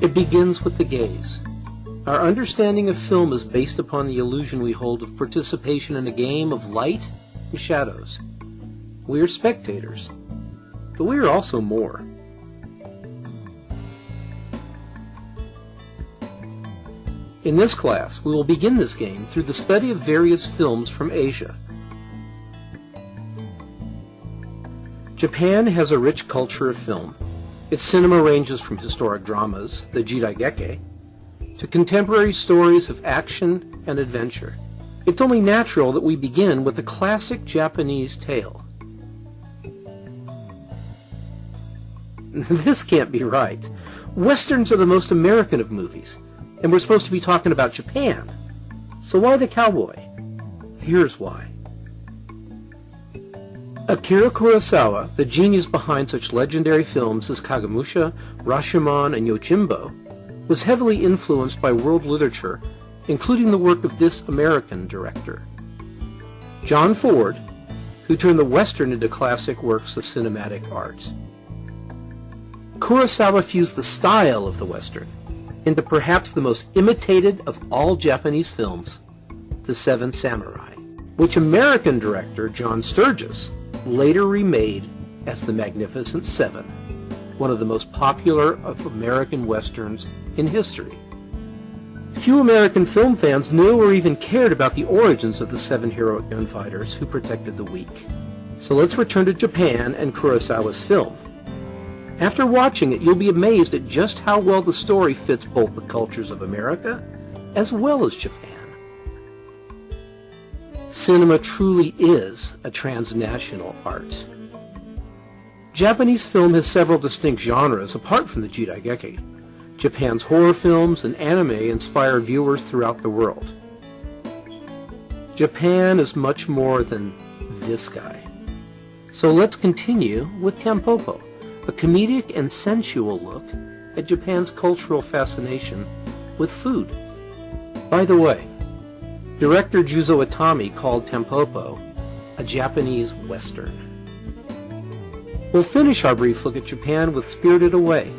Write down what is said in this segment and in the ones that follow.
It begins with the gaze. Our understanding of film is based upon the illusion we hold of participation in a game of light and shadows. We are spectators, but we are also more. In this class, we will begin this game through the study of various films from Asia. Japan has a rich culture of film. Its cinema ranges from historic dramas, the jidaigeki, to contemporary stories of action and adventure. It's only natural that we begin with the classic Japanese tale. This can't be right. Westerns are the most American of movies, and we're supposed to be talking about Japan. So why the cowboy? Here's why. Akira Kurosawa, the genius behind such legendary films as Kagemusha, Rashomon, and Yojimbo, was heavily influenced by world literature, including the work of this American director. John Ford, who turned the Western into classic works of cinematic art. Kurosawa fused the style of the Western into perhaps the most imitated of all Japanese films, The Seven Samurai, which American director John Sturges later remade as The Magnificent Seven, one of the most popular of American Westerns in history. Few American film fans knew or even cared about the origins of the seven heroic gunfighters who protected the weak. So let's return to Japan and Kurosawa's film. After watching it, you'll be amazed at just how well the story fits both the cultures of America as well as Japan. Cinema truly is a transnational art. Japanese film has several distinct genres apart from the jidaigeki. Japan's horror films and anime inspire viewers throughout the world. Japan is much more than this guy. So let's continue with Tampopo, a comedic and sensual look at Japan's cultural fascination with food. By the way, director Juzo Itami called Tampopo a Japanese Western. We'll finish our brief look at Japan with Spirited Away,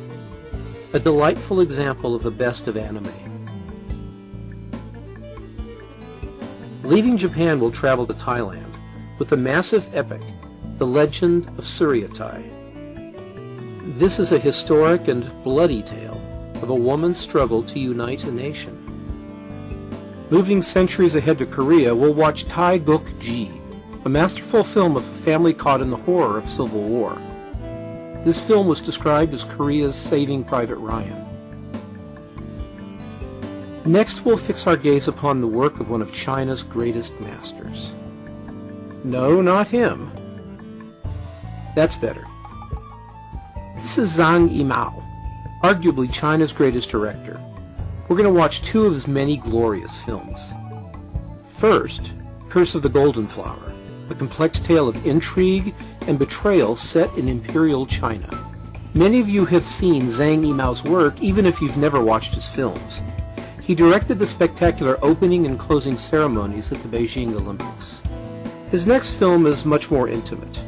a delightful example of the best of anime. Leaving Japan, we'll travel to Thailand with the massive epic, The Legend of Suryatai. This is a historic and bloody tale of a woman's struggle to unite a nation. Moving centuries ahead to Korea, we'll watch Tae Guk Ji, a masterful film of a family caught in the horror of civil war. This film was described as Korea's Saving Private Ryan. Next, we'll fix our gaze upon the work of one of China's greatest masters. No, not him. That's better. This is Zhang Yimou, arguably China's greatest director. We're going to watch two of his many glorious films. First, Curse of the Golden Flower, a complex tale of intrigue and betrayal set in Imperial China. Many of you have seen Zhang Yimou's work, even if you've never watched his films. He directed the spectacular opening and closing ceremonies at the Beijing Olympics. His next film is much more intimate.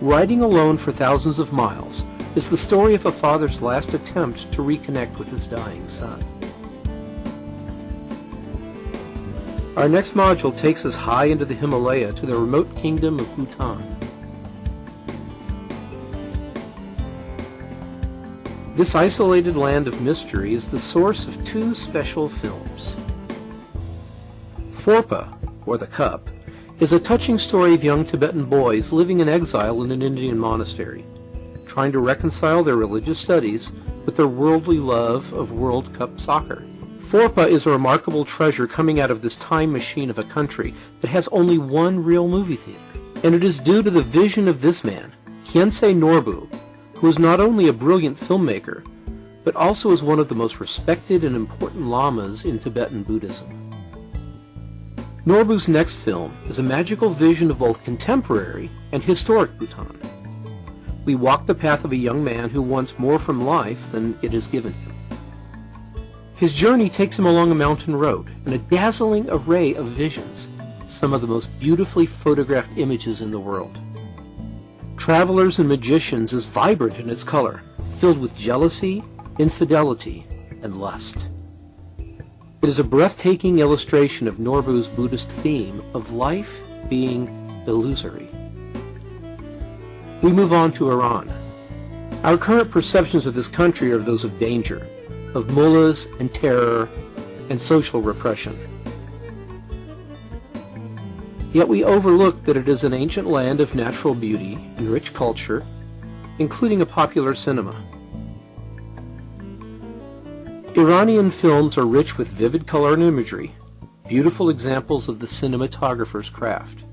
Riding Alone for Thousands of Miles is the story of a father's last attempt to reconnect with his dying son. Our next module takes us high into the Himalaya to the remote kingdom of Bhutan. This isolated land of mystery is the source of two special films. Phorpa, or The Cup, is a touching story of young Tibetan boys living in exile in an Indian monastery, trying to reconcile their religious studies with their worldly love of World Cup soccer. Phorpa is a remarkable treasure coming out of this time machine of a country that has only one real movie theater. And it is due to the vision of this man, Khyentse Norbu, who is not only a brilliant filmmaker, but also is one of the most respected and important lamas in Tibetan Buddhism. Norbu's next film is a magical vision of both contemporary and historic Bhutan. We walk the path of a young man who wants more from life than it is given him. His journey takes him along a mountain road in a dazzling array of visions, some of the most beautifully photographed images in the world. Travelers and Magicians is vibrant in its color, filled with jealousy, infidelity, and lust. It is a breathtaking illustration of Norbu's Buddhist theme of life being illusory. We move on to Iran. Our current perceptions of this country are those of danger, of mullahs and terror and social repression. Yet we overlook that it is an ancient land of natural beauty and rich culture, including a popular cinema. Iranian films are rich with vivid color and imagery, beautiful examples of the cinematographer's craft.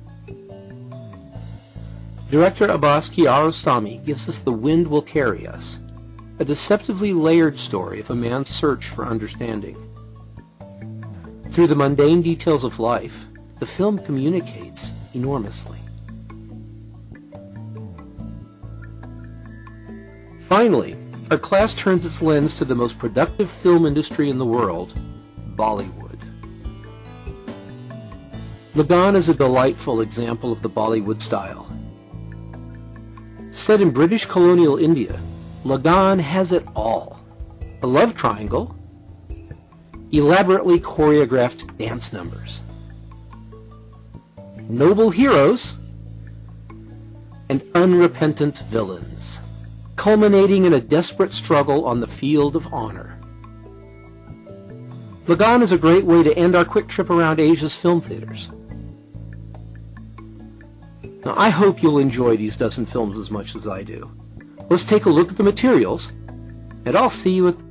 Director Abbas Kiarostami gives us The Wind Will Carry Us, a deceptively layered story of a man's search for understanding. Through the mundane details of life, the film communicates enormously. Finally, our class turns its lens to the most productive film industry in the world, Bollywood. Lagan is a delightful example of the Bollywood style. Set in British colonial India, Lagan has it all. A love triangle, elaborately choreographed dance numbers, noble heroes, and unrepentant villains, culminating in a desperate struggle on the field of honor. Lagan is a great way to end our quick trip around Asia's film theaters. Now, I hope you'll enjoy these dozen films as much as I do. Let's take a look at the materials, and I'll see you at